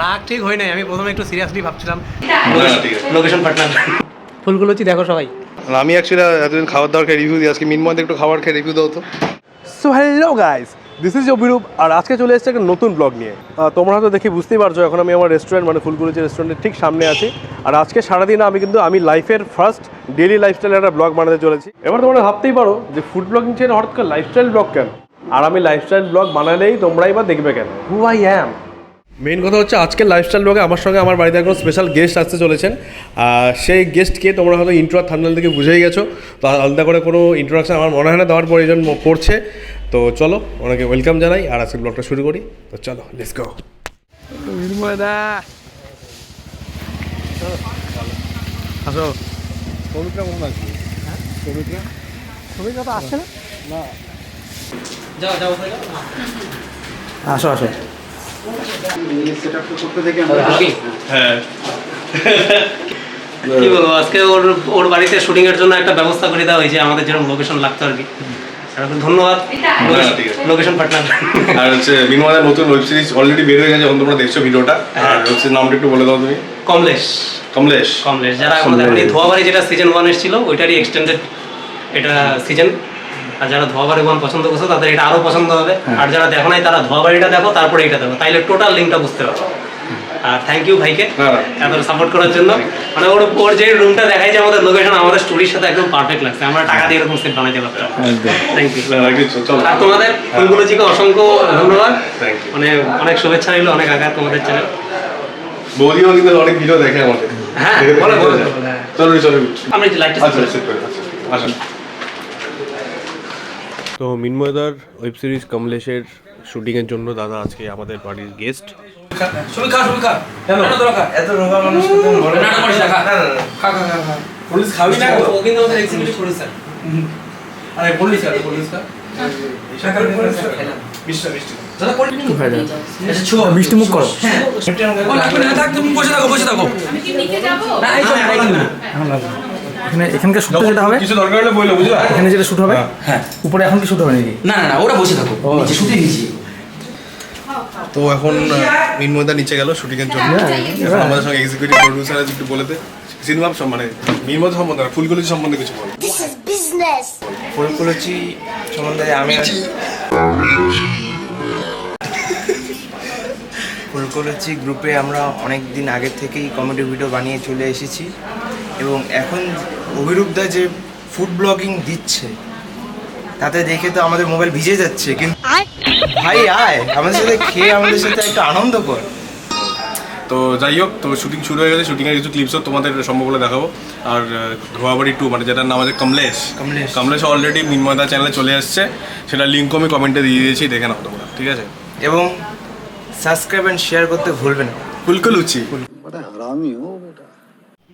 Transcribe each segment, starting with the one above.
রাগ ঠিক হয় নাই, আমি প্রথমে একটু সিরিয়াসলি ভাবছিলাম। লোকেশন পার্টনার ফুলগুলোচি দেখো সবাই। আমি অ্যাকচুয়ালি এতদিন খাবার দাবার খেয়ে রিভিউ দিই, আজকে মিনময় একটু খাবার খেয়ে রিভিউ দাও তো। So hello guys, this is Abhirup আর আজকে চলে এসেছে একটা নতুন ব্লগ নিয়ে। তোমরা হয়তো দেখে বুঝতেই পারছো এখন আমি আমার রেস্টুরেন্ট মানে ফুলকুলুচি রেস্টুরেন্টের ঠিক সামনে আছি। আর আজকে সারাদিন আমি লাইফের ফার্স্ট ডেইলি লাইফস্টাইলের একটা ব্লগ বানাতে চলেছি। এবার তোমরা ভাবতেই পারো যে ফুড ব্লগিং ছেড়ে হঠাৎ করে লাইফস্টাইল ব্লগ কেন, আর আমি লাইফস্টাইল ব্লগ বানালেই তোমরাই বা দেখবে কেন, হু আই অ্যাম। মেইন কথা হচ্ছে আজকের লাইফস্টাইল ব্লগে আমার সঙ্গে আমার বাড়িতে একজন স্পেশাল গেস্ট আসতে চলেছেন। সেই গেস্টকে তোমরা হয়তো ইন্ট্রো আর থাম্বনেল থেকে বুঝেই গেছো, তো আলাদা করে কোনো ইন্ট্রোডাকশন আমার মনে হয় না দেওয়ার প্রয়োজন পড়ছে। তো চলো ওনাকে ওয়েলকাম জানাই আর আজকের ব্লগটা শুরু করি। তো চলো লেটস গো। আসো। পবিত্রা মনে আছে? হ্যাঁ পবিত্রা তো আসছে না। যাও যাও আসো আসো। হ্যাঁ কি বলবো, আজকে ওর বাড়িতে শুটিং এর জন্য একটা ব্যবস্থা করে দেওয়া হয়েছে, আমাদের যেরকম লোকেশন লাগতো আর কি। ধন্যবাদ লোকেশন পার্টনার। আর হচ্ছে মিনময়ের নতুন ওয়েব সিরিজ অলরেডি বের হয়ে গেছে, যখন তোমরা দেখছো ভিডিওটা। আর হচ্ছে নামটা একটু বলে দাও তুমি। কমলেশ। কমলেশ কমলেশ যারা আমাদের এই ধোয়াবাড়ি যেটা সিজন 1 এসেছিল ওইটারই এক্সটেন্ডেড এটা সিজন। আর যারা ধোয়াবাড়ি 1 পছন্দ করছো তাদের এটা আরো পছন্দ হবে, আর যারা দেখো নাই তারা ধোয়াবাড়িটা দেখো তারপরে এটা দেখো, তাইলে টোটাল লিঙ্কটা বুঝতে পারবে। আর থ্যাংক ইউ ভাইকে এত সাপোর্ট করার জন্য। মানে ওর যে রুমটা দেখাই যে আমাদের লোকেশন আমাদের স্টোরির সাথে একদম পারফেক্ট লাগছে, আমরা টাকা দিয়ে এরকম সেট বানাইতে পারতাম। Thank you. আর তোমাদের ফুলগুলোজিকে অসংখ্য ধন্যবাদ, মানে অনেক শুভেচ্ছা রইলো, অনেক আঘাত তোমাদের চ্যানেল। বৌদিও কিন্তু অনেক ভিডিও দেখে আমাদের। হ্যাঁ বলো বলো। চলো চলো আমরা যে লাইটটা আসুন। তো মিনময়দার ওয়েব সিরিজ কমলেশের শুটিংয়ের জন্য দাদা আজকে আমাদের বাড়ির গেস্ট। পুলিশ খাবি না? ও কিন্তু আমাদের এক্সিকিউটিভ প্রোডিউসার। আরে পুলিশ আর পুলিশ কা মিষ্টি মুখ করো। এখানকার শুটটা যেটা হবে, কিছু দরকার হলে বললো, বুঝলা? এখানে যেটা শুট হবে, হ্যাঁ উপরে এখন কি শুট হবে নাকি? না না ওরা বসে থাকো, নিচে শুতে নিয়েছি। তো এখন মিনময়দা নিচে গেল শুটিংয়ের জন্য। এখন আমাদের সঙ্গে এক্সিকিউটিভ প্রোডিউসার আছে, একটু বলে দে সিনেমা মানে মিনময়দা সম্বন্ধে ফুলগুলি সম্বন্ধে কিছু বলো। ফুলকুলুচি সম্বন্ধে আমি ফুলকুলুচি গ্রুপে আমরা অনেক দিন আগে থেকেই কমেডি ভিডিও বানিয়ে চলে এসেছি, এবং এখন অভিরূপদা যে ফুড ব্লগিং দিচ্ছে তাতে দেখে তো আমাদের মোবাইল ভিজে যাচ্ছে। কিন্তু ভাই আয় আমাদের সাথে খেয়ে আমাদের সাথে একটু আনন্দ কর। তো যাই হোক, তো শুটিং শুরু হয়ে গেছে, শুটিংয়ের কিছু ক্লিপসও তোমাদের সম্ভব হলে দেখাবো। আর ধোয়াবাড়ি 2 মানে যেটার নাম আছে কমলেশ অলরেডি মিনময়দা চ্যানেলে চলে আসছে, সেটা লিঙ্কও আমি কমেন্টে দিয়ে দিয়েছি, দেখে নাও তোমরা, ঠিক আছে? এবং সাবস্ক্রাইব অ্যান্ড শেয়ার করতে ভুলবেন না। ফুলকুলুচি।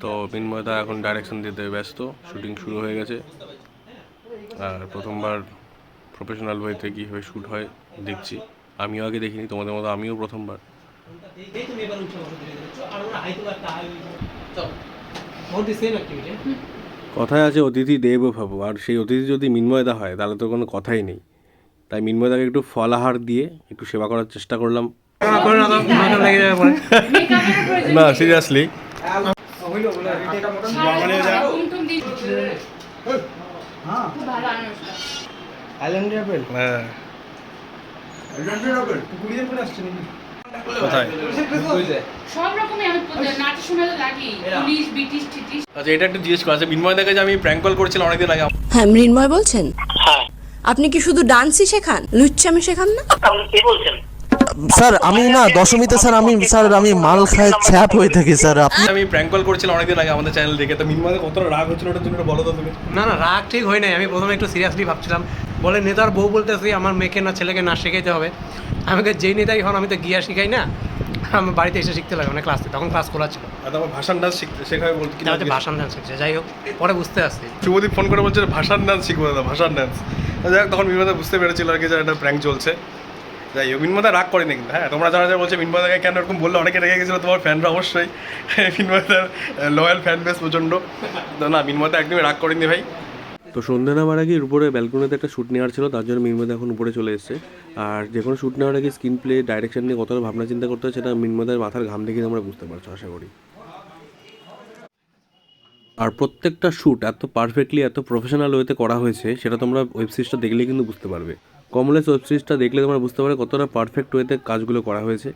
তো মিনময়দা এখন ডাইরেকশন দিতে ব্যস্ত, শুটিং শুরু হয়ে গেছে। আর প্রথমবার প্রফেশনাল ওয়েতে কীভাবে শ্যুট হয় দেখছি, আমিও আগে দেখিনি, তোমাদের মতো আমিও প্রথমবার। কথায় আছে অতিথি দেব ভাবো, আর সেই অতিথি যদি মিনময়দা হয় তাহলে তো কোনো কথাই নেই। তাই মিনময়দাকে একটু ফলাহার দিয়ে একটু সেবা করার চেষ্টা করলাম। না সিরিয়াসলি কোথায়? আচ্ছা এটা একটু জিজ্ঞেস করা আছে, মিনময়দাকে যে আমি প্র্যাঙ্ক কল করেছিলাম অনেকদিন আগে। হ্যাঁ মৃন্ময় বলছেন? হ্যাঁ। আপনি কি শুধু ডান্সই শেখান, লুচ্চামি শেখান না? স্যার আমি না দশমীতে আমি মাল খায় ছ্যাপ হয়ে থাকি স্যার। আমি প্র্যাঙ্ক কল করেছিলাম অনেকদিন আগে আমাদের চ্যানেল দেখে, তো মিনময়দা কতটা রাগ হচ্ছিল ওটার জন্য বলো তো তুমি। না রাগ ঠিক হয় নাই, আমি প্রথমে একটু সিরিয়াসলি ভাবছিলাম। বলে নেতার বউ বলতেছি আমার মেয়েকে না ছেলেকে না শেখাইতে হবে। আমাকে যেই নেতাই হন আমি তো গিয়া শিখাই না, আমার বাড়িতে এসে শিখতে লাগে অনেক ক্লাসে, তখন ক্লাস খোলা ছিল। আমার ভাষণ ডান্স শেখাবে বলতে কি ভাষণ ডান্স শিখছে, যাই হোক পরে বুঝতে আসছি। শুভদীপ ফোন করে বলছে ভাষণ ডান্স শিখবো দাদা, ভাষণ ডান্স। যাই হোক তখন মিনময়দা বুঝতে পেরেছিল আর কি যে একটা প্র্যাঙ্ক চলছে। যাই হোক মিনময়দা রাগ করেনি কিন্তু। হ্যাঁ তোমরা যারা বলছে মিনময়দাকে কেন এরকম বললে, অনেকে রেগে গেছিলো তোমার ফ্যানরা, অবশ্যই মিনময়দার লয়াল ফ্যান বেস প্রচণ্ড। না মিনময়দা একদমই রাগ করেনি ভাই। তো সন্ধ্যা নামার আগে উপরে ব্যালকনিতে একটা শ্যুট নেওয়ার ছিল, তার জন্য মিনমদা এখন উপরে চলে এসেছে। আর যে কোনো শ্যুট নেওয়ার আগে স্ক্রিন প্লে ডাইরেকশন নিয়ে কতটা ভাবনা চিন্তা করতে হয় সেটা মিনমদার মাথার ঘাম দেখে তোমরা বুঝতে পারছো আশা করি। আর প্রত্যেকটা শ্যুট এত পারফেক্টলি এত প্রফেশনাল ওয়েতে করা হয়েছে সেটা তোমরা ওয়েব সিরিজটা দেখলেই কিন্তু বুঝতে পারবে। কমলেস ওয়েব সিরিজটা দেখলে তোমরা বুঝতে পারবে কতটা পারফেক্ট ওয়েতে কাজগুলো করা হয়েছে।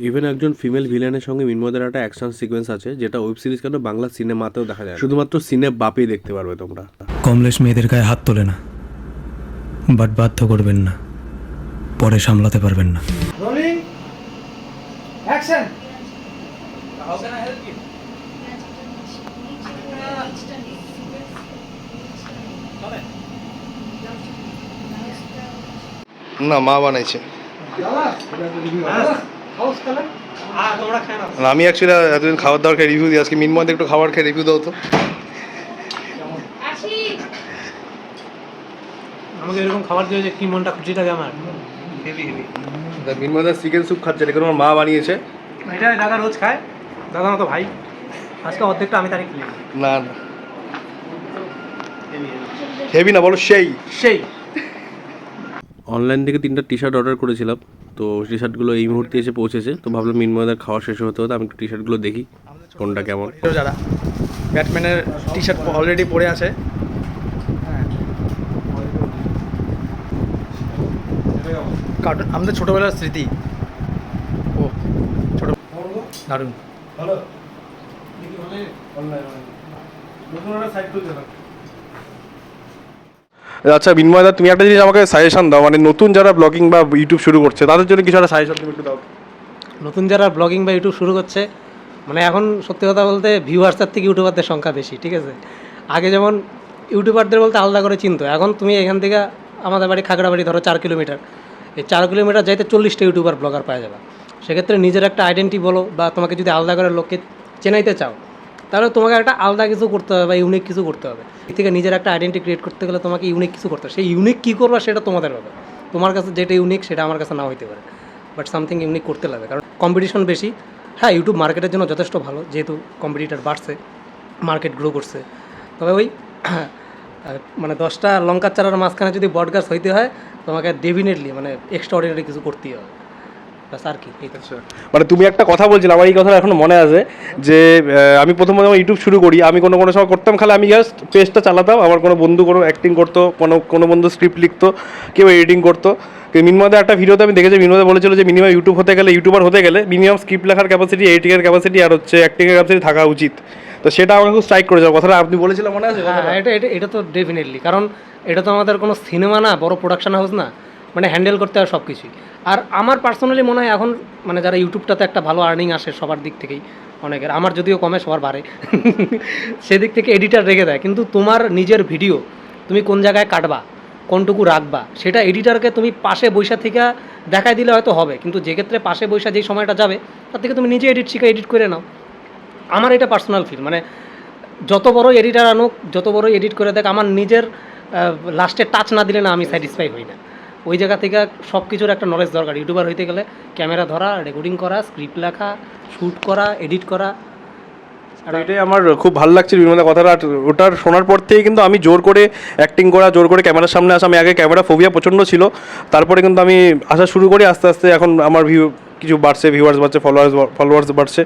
ইভেন একজন ফিমেল ভিলেনের সঙ্গে মিনমদের একটা অ্যাকশন সিকোয়েন্স আছে যেটা ওয়েব সিরিজ কেন বাংলা সিনেমাতেও দেখা যায়, শুধুমাত্র সিনে বাপেই দেখতে পারবে তোমরা। কমলেশ মেয়েদের গায়ে হাত তোলে না, বাট বাধ্য করবেন না, পরে সামলাতে পারবেন না। না, মা বানাইছে। আমি অ্যাকচুয়ালি এতদিন খাবার দাবার খেয়ে রিভিউ দিই, আজকে মিনময়তে একটু খাবার খেয়ে রিভিউ দাও তো। আমাকে এরকম খাবার দিয়ে যে কি মনটা খুশি থাকে আমার। Heavy heavy. মিনমদার চিকেন স্যুপ খাচ্ছে, এটা আমার মা বানিয়েছে। এটা দাদা রোজ খায়, দাদা মতো ভাই। আজকে অর্ধেকটা আমি তারিখ খেয়ে। না না, হেভি না, বলো সেই সেই। অনলাইন থেকে 3টা টি শার্ট অর্ডার করেছিলাম, তো টি শার্টগুলো এই মুহূর্তে এসে পৌঁছেছে। তো ভাবলাম মিনময়দার খাওয়া শেষ হতে হতে আমি একটু টি শার্টগুলো দেখি কোনটা কেমন। যারা ব্যাটম্যানের টি শার্ট অলরেডি পরে আছে, কার্টুন আমাদের ছোটবেলার স্মৃতি। ও ছোট, দারুণ। আচ্ছা মিনময়দা, তুমি একটা জিনিস আমাকে সাজেশন দাও, মানে নতুন যারা ব্লগিং বা ইউটিউব শুরু করছে তাদের জন্য কিছু একটা সাজেশন তুমি একটু দাও। নতুন যারা ব্লগিং বা ইউটিউব শুরু করছে, মানে এখন সত্যি কথা বলতে ভিউয়ার্সের থেকে ইউটিউবারদের সংখ্যা বেশি, ঠিক আছে? আগে যেমন ইউটিউবারদের বলতে আলাদা করে চিনতো, এখন তুমি এখান থেকে আমাদের বাড়ি খাগড়াবাড়ি ধরো 4 কিলোমিটার, এই 4 কিলোমিটার যাইতে 40টা ইউটিউবার ব্লগার পাওয়া যাবে। সেক্ষেত্রে নিজের একটা আইডেন্টি বলো, বা তোমাকে যদি আলাদা করে লোককে চেনাইতে চাও তাহলে তোমাকে একটা আলাদা কিছু করতে হবে বা ইউনিক কিছু করতে হবে। এর থেকে নিজের একটা আইডেন্টি ক্রিয়েট করতে গেলে তোমাকে ইউনিক কিছু করতে হবে। সেই ইউনিক কী করবা সেটা তোমাদের হবে। তোমার কাছে যেটা ইউনিক সেটা আমার কাছে না হইতে পারে, বাট সামথিং ইউনিক করতে লাগে, কারণ কম্পিটিশন বেশি। হ্যাঁ, ইউটিউব মার্কেটের জন্য যথেষ্ট ভালো, যেহেতু কম্পিটিটার বাড়ছে, মার্কেট গ্রো করছে। তবে ওই মানে 10টা লঙ্কার চারার মাঝখানে যদি বট গাছ হইতে হয় তোমাকে ডেফিনেটলি মানে এক্সট্রা অর্ডিনারি কিছু করতেই হবে, ব্যাস আর কি। মানে তুমি একটা কথা বলছিলে, আমার এই কথাটা এখনো মনে আছে যে আমি প্রথমে যখন ইউটিউব শুরু করি আমি কোনো সময় করতাম খালি আমি জাস্ট পেজটা চালাতাম, আমার কোনো বন্ধু কোনো অ্যাক্টিং করতো, কোনো বন্ধু স্ক্রিপ্ট লিখতো, কেউ এডিটিং করতো। মিনময়দা একটা ভিডিওতে আমি দেখেছি, মিনময়দা বলেছিল যে মিনিমাম ইউটিউবার হতে গেলে মিনিমাম স্ক্রিপ্ট লেখার ক্যাপাসিটি, এডিটিংয়ের ক্যাপাসিটি আর হচ্ছে অ্যাক্টিংয়ের ক্যাপাসিটি থাকা উচিত। তো সেটা আমাকে খুব স্ট্রাইক করেছে, কথাটা আপনি বলেছিলেন মনে আছে? হ্যাঁ, এটা তো ডেফিনেটলি, কারণ এটা তো আমাদের কোনো সিনেমা না, বড় প্রোডাকশন হাউস না, মানে হ্যান্ডেল করতে হয় সব কিছুই। আর আমার পার্সোনালি মনে হয় এখন মানে যারা ইউটিউবটাতে একটা ভালো আর্নিং আসে সবার দিক থেকেই, অনেকের, আমার যদিও কমে সবার বাড়ে, সেদিক থেকে এডিটার রেখে দেয়। কিন্তু তোমার নিজের ভিডিও তুমি কোন জায়গায় কাটবা, কোনটুকু রাখবা, সেটা এডিটারকে তুমি পাশে বৈশা থেকে দেখাই দিলে হয়তো হবে, কিন্তু যে ক্ষেত্রে পাশে বৈশা যেই সময়টা যাবে তার থেকে তুমি নিজে এডিট করে নাও। আমার এটা পার্সোনাল ফিল, মানে যত বড় এডিটার আনুক, যত বড় এডিট করে দেখ, আমার নিজের লাস্টে টাচ না দিলে না আমি স্যাটিসফাই হই না। ওই জায়গা থেকে সব কিছুর একটা নলেজ দরকার। ইউটিউবার হইতে গেলে ক্যামেরা ধরা, রেকর্ডিং করা, স্ক্রিপ্ট লেখা, শ্যুট করা, এডিট করা। আর এটাই আমার খুব ভালো লাগছে বিভিন্ন কথাটা। ওটার শোনার পর থেকেই কিন্তু আমি জোর করে অ্যাক্টিং করা, জোর করে ক্যামেরার সামনে আসা, আমি আগে ক্যামেরা ফোবিয়া প্রচণ্ড ছিল, তারপরে কিন্তু আমি আসা শুরু করি আস্তে আস্তে। এখন আমার কিছু বাড়ছে, ভিউয়ার্স বাড়ছে, ফলোয়ার্স বাড়ছে।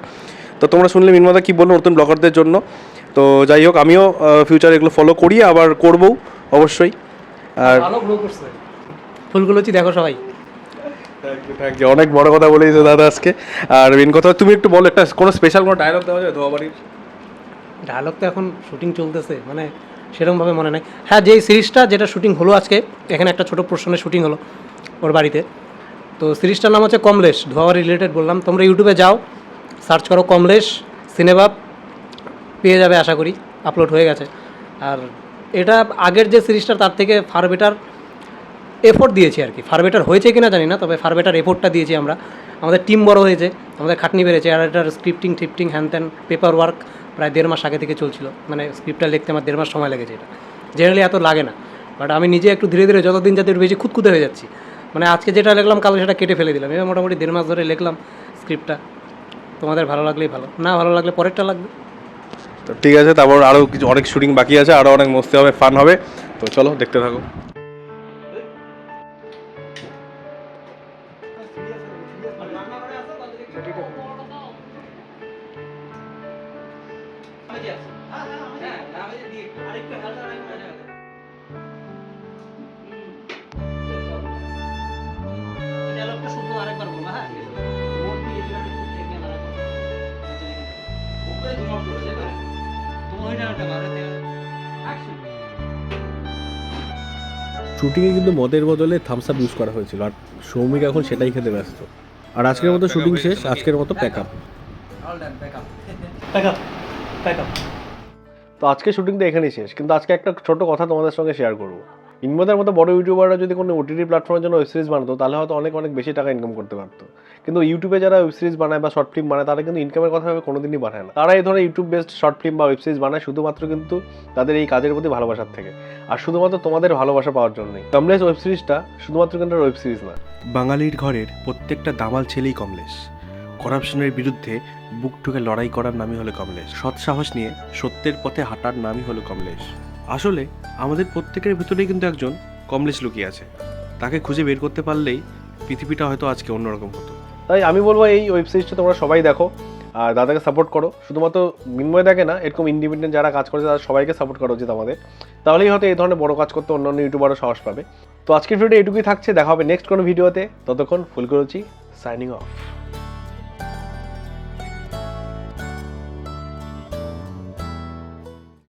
তো তোমরা শুনলে মিনময়দা কী বললো নতুন ব্লগারদের জন্য। তো যাই হোক, আমিও ফিউচারে এগুলো ফলো করি, আবার করবো অবশ্যই। আর ভালো গ্রো করছে, ফুলগুলো দেখো সবাই। থ্যাংক ইউ, অনেক বড় কথা বলেছে দাদা আজকে। আর মেন কথা তুমি একটু বলো, একটা কোনো স্পেশাল কোনো ডায়লগ দেওয়া যায় ধোয়াবাড়ির? ডায়লগ তো এখন শুটিং চলতেছে, মানে সেরকমভাবে মনে নাই। হ্যাঁ, যেই সিরিজটা যেটা শুটিং হলো আজকে, এখানে একটা ছোটো পোর্শনের শুটিং হলো ওর বাড়িতে। তো সিরিজটার নাম হচ্ছে কমলেশ, ধোয়াবাড়ি রিলেটেড বললাম। তোমরা ইউটিউবে যাও, সার্চ করো কমলেশ সিনেবাব, পেয়ে যাবে আশা করি, আপলোড হয়ে গেছে। আর এটা আগের যে সিরিজটা তার থেকে ফার বেটার এফোর্ট দিয়েছি আর কি। ফার বেটার হয়েছে কিনা জানি না, তবে ফার বেটার এফোর্টটা দিয়েছি আমরা। আমাদের টিম বড় হয়েছে, আমাদের খাটনি বেড়েছে। আর এটার স্ক্রিপ্টিং হ্যান ত্যান পেপার ওয়ার্ক প্রায় 1.5 মাস আগে থেকে চলছিল, মানে স্ক্রিপ্টটা লিখতে আমার 1.5 মাস সময় লেগেছে। এটা জেনারেলি এত লাগে না, বাট আমি নিজে একটু ধীরে ধীরে যতদিন যাতে বেশি খুঁতখুঁতে হয়ে যাচ্ছি। মানে আজকে যেটা লিখলাম কাল সেটা কেটে ফেলে দিলাম। এবার মোটামুটি 1.5 মাস ধরে লিখলাম স্ক্রিপ্টটা। তোমাদের ভালো লাগলেই ভালো, না ভালো লাগলে পরেরটা লাগবে। তো ঠিক আছে, তারপর আরও কিছু অনেক শুটিং বাকি আছে, আরও অনেক মস্তি হবে, ফান হবে। তো চলো দেখতে থাকো। শুটিংয়ে কিন্তু মদের বদলে থামস আপ ইউজ করা হয়েছিল, আর সৌমিক এখন সেটাই খেতে ব্যস্ত। আর আজকের মতো শুটিং শেষ, আজকের মতো প্যাক আপ। তো আজকে শুটিংটা এখানেই শেষ, কিন্তু আজকে একটা ছোট কথা তোমাদের সঙ্গে শেয়ার করবো। ইনমোদের মতো বড় ইউটিউবাররা যদি কোনো ওটিটি প্ল্যাটফর্মের জন্য ওয়েব সিরিজ বানাতো, তাহলে হয়তো অনেক অনেক বেশি টাকা ইনকাম করতে পারতো। কিন্তু ইউটিউবে যারা ওয়েব সিরিজ বানায় বা শর্ট ফিল্ম বানায়, তারা কিন্তু ইনকামের কথা ভেবে কোনোদিনই বানায় না। তারা এই ধরনের ইউটিউব বেসড শর্ট ফিল্ম বা ওয়েব সিরিজ বানায় শুধুমাত্র কিন্তু তাদের এই কাজের প্রতি ভালোবাসার থেকে, আর শুধুমাত্র তোমাদের ভালোবাসা পাওয়ার জন্যই। কমলেশ ওয়েব সিরিজটা শুধুমাত্র কিন্তু ওয়েব সিরিজ না, বাঙালির ঘরের প্রত্যেকটা দামাল ছেলেই কমলেশ। করাপশনের বিরুদ্ধে বুক ঠুকে লড়াই করার নামই হলো কমলেশ। সৎ সাহস নিয়ে সত্যের পথে হাঁটার নামই হলো কমলেশ। আসলে আমাদের প্রত্যেকের ভিতরেই কিন্তু একজন কমলেশ লুকিয়ে আছে, তাকে খুঁজে বের করতে পারলেই পৃথিবীটা হয়তো আজকে অন্যরকম হতো। তাই আমি বলবো এই ওয়েব সিরিজটা তোমরা সবাই দেখো আর দাদাকে সাপোর্ট করো। শুধুমাত্র মিনময় দেখে না, এরকম ইন্ডিপেন্ডেন্ট যারা কাজ করে তারা সবাইকে সাপোর্ট করা উচিত আমাদের। তাহলেই হয়তো এই ধরনের বড় কাজ করতে অন্যান্য ইউটিউবারও সাহস পাবে। তো আজকের ভিডিওটা এটুকুই থাকছে, দেখা হবে নেক্সট কোনো ভিডিওতে। ততক্ষণ ফুলকুরুচি সাইনিং অফ।